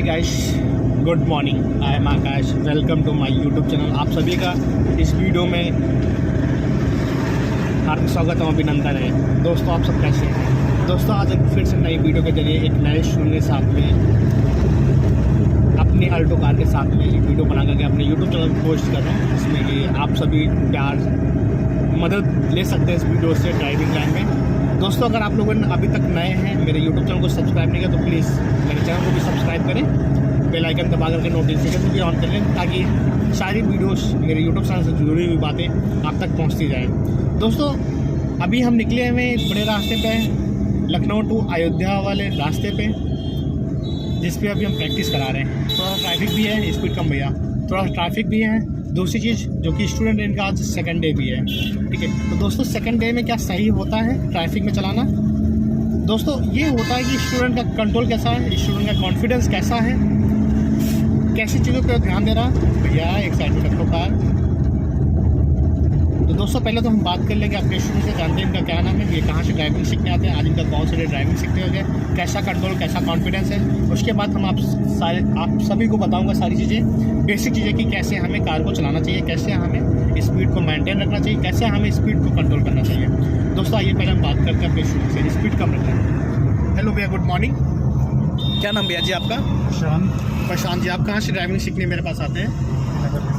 Guys, good morning. I am Akash. Welcome to my YouTube channel. आप सभी का इस वीडियो में हार्दिक स्वागत है, अभिनंदन है। दोस्तों, आप सब कैसे हैं? दोस्तों, आज एक फिर से नई वीडियो के जरिए एक नए स्टूडेंट के साथ में अपनी अल्टो कार के साथ में एक वीडियो बना करके अपने यूट्यूब चैनल पर पोस्ट कर रहा हूँ, जिसमें कि आप सभी प्यार मदद ले सकते हैं इस वीडियो से ड्राइविंग लाइन में। दोस्तों, अगर आप लोगों ने अभी तक नए हैं, मेरे यूट्यूब चैनल को सब्सक्राइब नहीं किया तो प्लीज़ मेरे चैनल को भी सब्सक्राइब करें, बेल आइकन दबा करके नोटिफिकेशन भी ऑन कर लें, ताकि सारी वीडियोस मेरे यूट्यूब चैनल से जुड़ी हुई बातें आप तक पहुंचती जाएं। दोस्तों, अभी हम निकले हुए एक बड़े रास्ते पे, लखनऊ टू अयोध्या वाले रास्ते पे, जिस पे अभी हम प्रैक्टिस करा रहे हैं। थोड़ा ट्रैफिक भी है, स्पीड कम भैया, थोड़ा ट्रैफिक भी है। दूसरी चीज़ जो कि स्टूडेंट इनका आज सेकंड डे भी है, ठीक है। तो दोस्तों, सेकंड डे में क्या सही होता है ट्रैफिक में चलाना? दोस्तों, ये होता है कि स्टूडेंट का कंट्रोल कैसा है, स्टूडेंट का कॉन्फिडेंस कैसा है, कैसी चीज़ों पर ध्यान दे रहा है। भैया एक साइड में रखो कार। तो दोस्तों, पहले तो हम बात कर लेंगे अपने स्टूडेंट से, जानते हैं इनका क्या नाम है, ये कहाँ से ड्राइविंग सीखने आते हैं, आज इनका कौन से डे ड्राइविंग सीखते हो गए, कैसा कंट्रोल, कैसा कॉन्फिडेंस है। उसके बाद हम आप सभी को बताऊंगा सारी चीज़ें, बेसिक चीज़ें कि कैसे हमें कार को चलाना चाहिए, कैसे हमें स्पीड को मेंटेन रखना चाहिए, कैसे हमें स्पीड को कंट्रोल करना चाहिए। दोस्तों, आइए पहले हम बात करते हैं अपने स्टूडेंट से, स्पीड कम रखना है। हेलो भैया, गुड मॉर्निंग। क्या नाम भैया जी आपका? प्रशांत जी। आप कहाँ से ड्राइविंग सीखने मेरे पास आते हैं?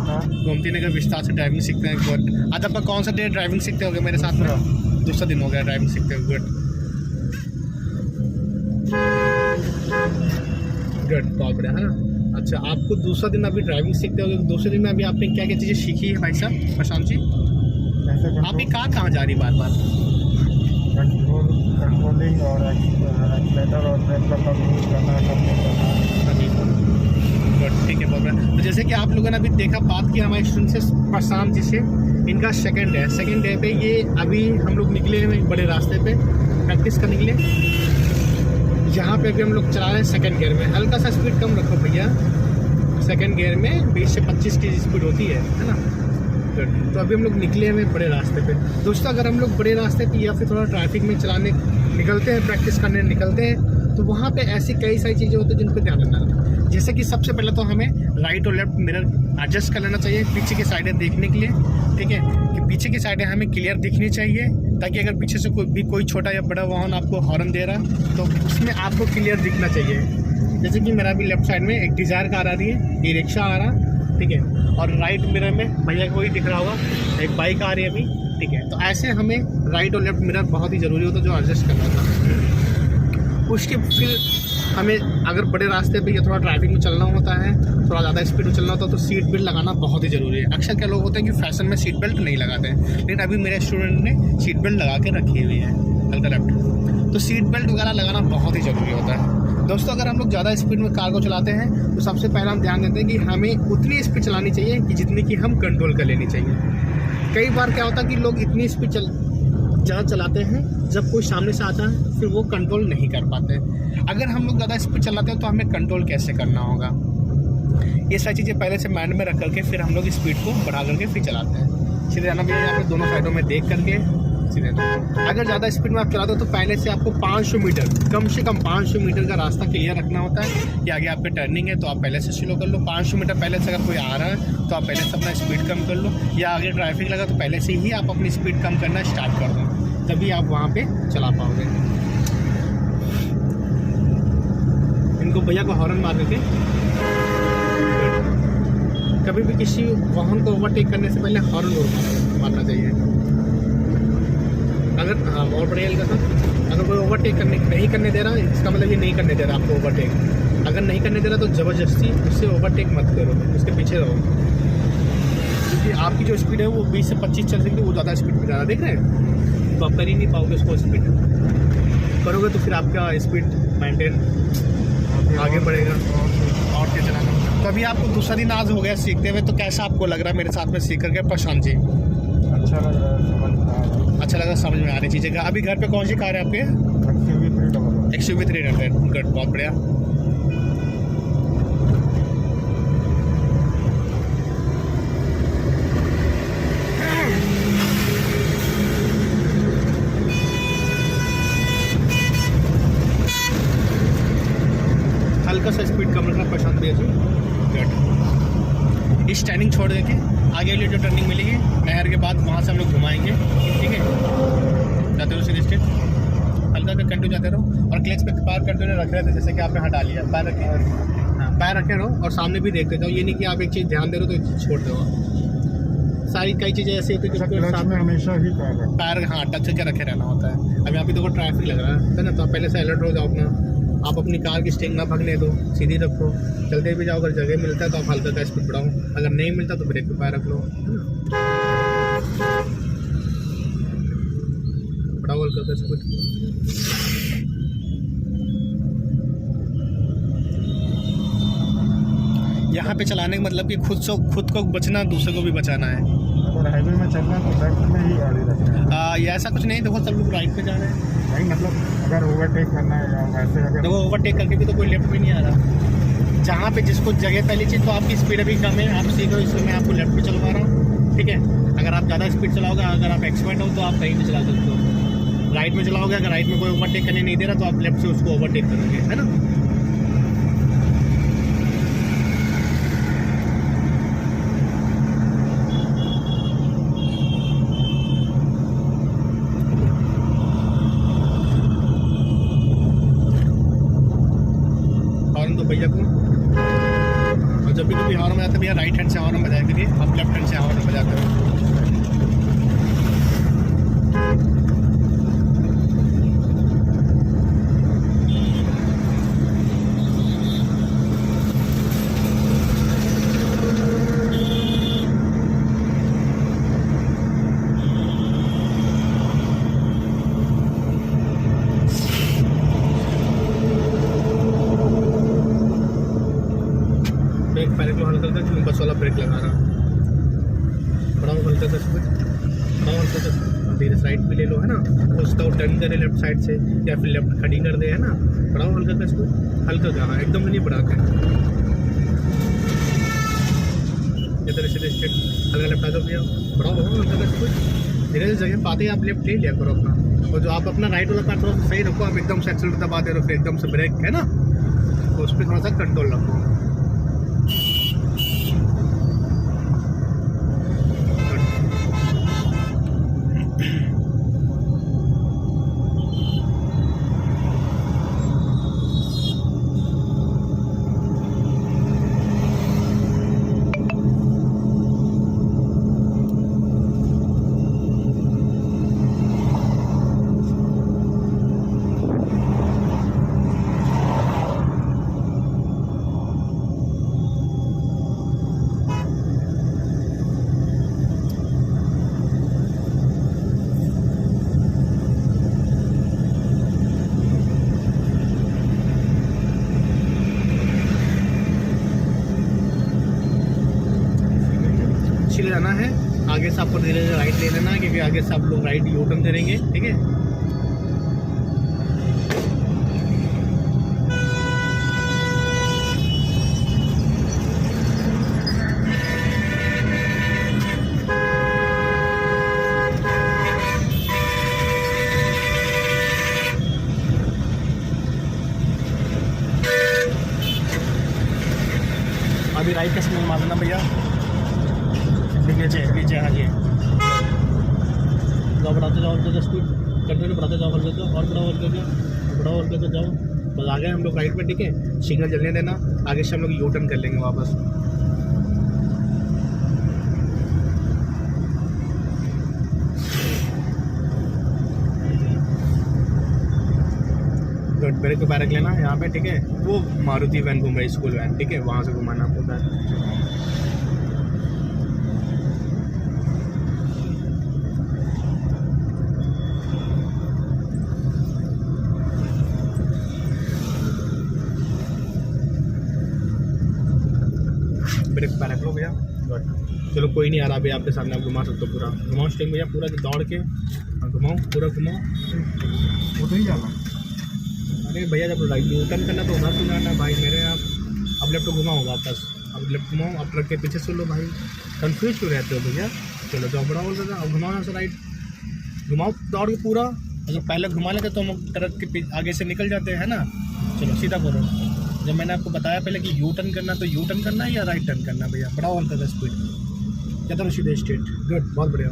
गोमती नगर विस्तार से ड्राइविंग सीखते हैं। गुड। आज आपका कौन सा डे ड्राइविंग सीखते हो गए मेरे साथ में? दूसरा दिन हो गया ड्राइविंग सीखते हुए। गुड गुड, बहुत बढ़िया है ना। अच्छा, आपको दूसरा दिन अभी ड्राइविंग सीखते हो, दूसरे दिन में अभी आपने क्या क्या चीज़ें सीखी है भाई साहब प्रशांत जी? आपकी कार कहाँ जा रही बार बार? कंट्रोलिंग और एक्सीलरेटर और ब्रेक का यूज करना। ठीक है, बहुत बढ़िया। तो जैसे कि आप लोगों ने अभी देखा, बात की हमारे स्टूडेंट से प्रशांत जी से, इनका सेकंड डे पे ये अभी हम लोग निकले हैं बड़े रास्ते पे प्रैक्टिस करने के लिए। यहाँ पे अभी हम लोग चला रहे हैं सेकंड गियर में। हल्का सा स्पीड कम रखो भैया, सेकंड गियर में 20 से 25 की स्पीड होती है ना। तो अभी हम लोग निकले हुए बड़े रास्ते पे। दोस्तों, अगर हम लोग बड़े रास्ते पे या फिर थोड़ा ट्रैफिक में चलाने निकलते हैं, प्रैक्टिस करने निकलते हैं, तो वहाँ पे ऐसी कई सारी चीज़ें होती हैं जिन पर ध्यान रखना है। जैसे कि सबसे पहले तो हमें राइट और लेफ्ट मिरर एडजस्ट कर लेना चाहिए पीछे की साइडें देखने के लिए, ठीक है, कि पीछे की साइडें हमें क्लियर दिखनी चाहिए, ताकि अगर पीछे से कोई छोटा या बड़ा वाहन आपको हॉर्न दे रहा है तो उसमें आपको क्लियर दिखना चाहिए। जैसे कि मेरा भी लेफ्ट साइड में एक डिज़ायर कार आ रही है, ई रिक्शा आ रहा, ठीक है, और राइट मिरर में भैया को ही दिख रहा होगा एक बाइक आ रही है अभी, ठीक है। तो ऐसे हमें राइट और लेफ्ट मिरर बहुत ही ज़रूरी होता है जो एडजस्ट करना था। उसके फिर हमें अगर बड़े रास्ते पे या थोड़ा ट्रैफिक में चलना होता है, थोड़ा ज़्यादा स्पीड में चलना होता है, तो सीट बेल्ट लगाना बहुत ही ज़रूरी है। अक्सर क्या लोग होते हैं कि फैशन में सीट बेल्ट नहीं लगाते हैं, लेकिन अभी मेरे स्टूडेंट ने सीट बेल्ट लगा के रखी हुई है हल्का लेफ्ट। तो सीट बेल्ट वगैरह लगाना बहुत ही ज़रूरी होता है। दोस्तों, अगर हम लोग ज़्यादा स्पीड में कार को चलाते हैं तो सबसे पहले हम ध्यान देते हैं कि हमें उतनी स्पीड चलानी चाहिए कि जितनी कि हम कंट्रोल कर लेनी चाहिए। कई बार क्या होता है कि लोग इतनी स्पीड ज़्यादा चलाते हैं, जब कोई सामने से आता है फिर वो कंट्रोल नहीं कर पाते। अगर हम लोग ज़्यादा स्पीड चलाते हैं तो हमें कंट्रोल कैसे करना होगा, ये सारी चीज़ें पहले से माइंड में रख करके फिर हम लोग स्पीड को बढ़ा करके फिर चलाते हैं। सीधे जाना भैया, यहाँ पे दोनों साइडों में देख करके सीधे। अगर ज़्यादा स्पीड में आप चलाते हो तो पहले से आपको 500 मीटर, कम से कम 500 मीटर का रास्ता क्लियर रखना होता है कि आगे आप पे टर्निंग है तो आप पहले से स्लो कर लो। 500 मीटर पहले से अगर कोई आ रहा है तो आप पहले से अपना स्पीड कम कर लो, या आगे ट्रैफिक लगा तो पहले से ही आप अपनी स्पीड कम करना स्टार्ट कर दो, तभी आप वहाँ पे चला पाओगे। इनको भैया को हॉर्न मार देते। कभी भी किसी वाहन को ओवरटेक करने से पहले हॉर्न जरूर मारना चाहिए। अगर और बढ़िया था, अगर कोई ओवरटेक नहीं करने दे रहा, इसका मतलब ये नहीं करने दे रहा आपको ओवरटेक। अगर नहीं करने दे रहा तो ज़बरदस्ती उससे ओवरटेक मत करो, उसके पीछे रहो, क्योंकि आपकी जो स्पीड है वो 20 से 25 चल सकती है, वो ज़्यादा स्पीड में जा रहा है, देख रहे हैं, तो आप कर ही नहीं पाओगे उसको। स्पीड करोगे तो फिर आपका स्पीड मेंटेन आगे बढ़ेगा और क्या चलाना। तो अभी आपको दूसरा दिन आज हो गया सीखते हुए, तो कैसा आपको लग रहा है मेरे साथ में सीख करके प्रशांत जी? अच्छा लग रहा है, अच्छा लगा, समझ में आ रही चीज़ें। अभी घर पे कौन सी कार है आपके? XUV 300। गुड, बहुत बढ़िया। हल्का सा स्पीड कम रखना इस टर्निंग छोड़ देके आगे वाली जो टर्निंग मिलेगी नहर के बाद वहाँ से हम लोग घुमाएंगे, ठीक है। जाते रहो सीधे स्ट्रेट, हल्का कर कंटिन्यू जाते रहो और क्लच पे पैर कंटिन्यू रख रहे थे, जैसे कि आपने हटा लिया, पैर रखे, हाँ पैर रखे रहो और सामने भी देखते जाओ। ये नहीं कि आप एक चीज़ ध्यान दे रहे हो तो एक चीज़ छोड़ दो। सारी कई चीज़ें ऐसी होती है कि में हमेशा ही पैर हाँ टच करके रखे रहना होता है। अब यहाँ पे देखो ट्रैफिक लग रहा है ना, तो आप पहले से अलर्ट हो जाओ अपना। आप अपनी कार की स्टिंग ना भगने दो, सीधी रखो, चलते भी जाओ। अगर जगह मिलता है तो आप हल्का का स्पीड बढ़ाओ, अगर नहीं मिलता तो ब्रेक पे पैर रख लो, बढ़ाओ हल्का का स्पीड। यहाँ पे चलाने का मतलब कि खुद को बचना, दूसरे को भी बचाना है। अगर हाईवे में चलना तो लेफ्ट में ही गाड़ी रखना है। ये ऐसा कुछ नहीं, देखो सब लोग राइट पे जा रहे हैं। नहीं मतलब अगर ओवरटेक करना है या वैसे अगर देखो ओवरटेक करके भी तो कोई लेफ्ट में नहीं आ रहा। जहाँ पे जिसको जगह, पहली चीज़ तो आपकी स्पीड अभी कम है, आप सीखो, इसलिए मैं आपको लेफ्ट पे चलवा रहा हूँ, ठीक है। अगर आप ज़्यादा स्पीड चलाओगे, अगर आप एक्सपर्ट हो तो आप कहीं भी चला सकते हो। राइट में चलाओगे, अगर राइट में कोई ओवरटेक करने नहीं दे रहा तो आप लेफ्ट से उसको ओवरटेक करोगे, है ना। भैया को, और जब भी कभी हॉर्न बजाते भैया राइट हैंड से हॉर्न बजाया करिए, आप लेफ्ट हैंड से हॉर्न बजाते हो। पहले को हल्का कर, बस वाला ब्रेक लगा रहा, बढ़ाओ हल्का कर, बढ़ाओ हल्का कर, धीरे साइड पे ले लो, है ना। उसका टर्न करे लेफ्ट साइड से या फिर लेफ्ट खड़ी कर दे, है ना। बढ़ाओ हल्का कर इसको, हल्का का, हाँ एकदम नहीं बढ़ा के, इधर सीधे स्ट्रेट हल्का लेफ्ट आ जाओ भैया, बढ़ाओ हल्का कर इसको। धीरे धीरे जगह पाते ही आप लेफ्ट ले लिया करो अपना, और जो आप अपना राइट वाला पैर थोड़ा सा सही रखो, आप एकदम से एक्सीलरेटर दबाते रहो, फिर एकदम से ब्रेक, है ना, तो उस पर थोड़ा सा कंट्रोल रखो। सीधे जाना है, आगे से आपको धीरे धीरे राइट ले लेना है, क्योंकि आगे से आप लोग राइट यू टर्न करेंगे, ठीक है। अभी राइट का सिग्नल मार देना भैया, नीचे हाँ जी, जाओ बढ़ाते जाओ हल्का स्पीड, कंटिन्यू बढ़ाते जाओ हल्का से, और बढ़ाओ हल्का से, बढ़ाओ हल्का से, जाओ बस आ गए हम लोग राइट पे, ठीक है। सिग्नल जलने देना, आगे से हम लोग यू टर्न कर लेंगे वापस। ब्रेक पे पैर रख लेना यहाँ पे, ठीक है। वो मारुति वैन घूम रही, स्कूल वैन, ठीक है, वहाँ से घुमाना आपको पैर। ब्रेक पे रख लो भैया, चलो कोई नहीं आ रहा भैया आपके सामने, आप घुमा सकते हो पूरा, घुमाओ स्टिंग भैया पूरा दौड़ के, घुमाओ पूरा घुमाओ, उधर ही जाना। अरे भैया जब राइट यू टर्न करना तो उधर सुनाना भाई मेरे, आप अब लेफ्ट घुमाओ वापस, अब लेफ्ट घुमाओ, अब ट्रक के पीछे सुन लो भाई, कन्फ्यूज क्यों रहते हो भैया। चलो जाओ बढ़ाओ दादा, अब घुमाओ यहाँ से राइट, घुमाओ दौड़ के पूरा, अगर पहले घुमा लेते तो हम ट्रक के आगे से निकल जाते हैं ना। चलो सीधा करो, जब मैंने आपको बताया पहले कि यू टर्न करना, तो यू टर्न करना है या राइट टर्न करना भैया? बढ़ाओ अंतर स्पीड, चलो सीधे स्ट्रेट। गुड, बहुत बढ़िया।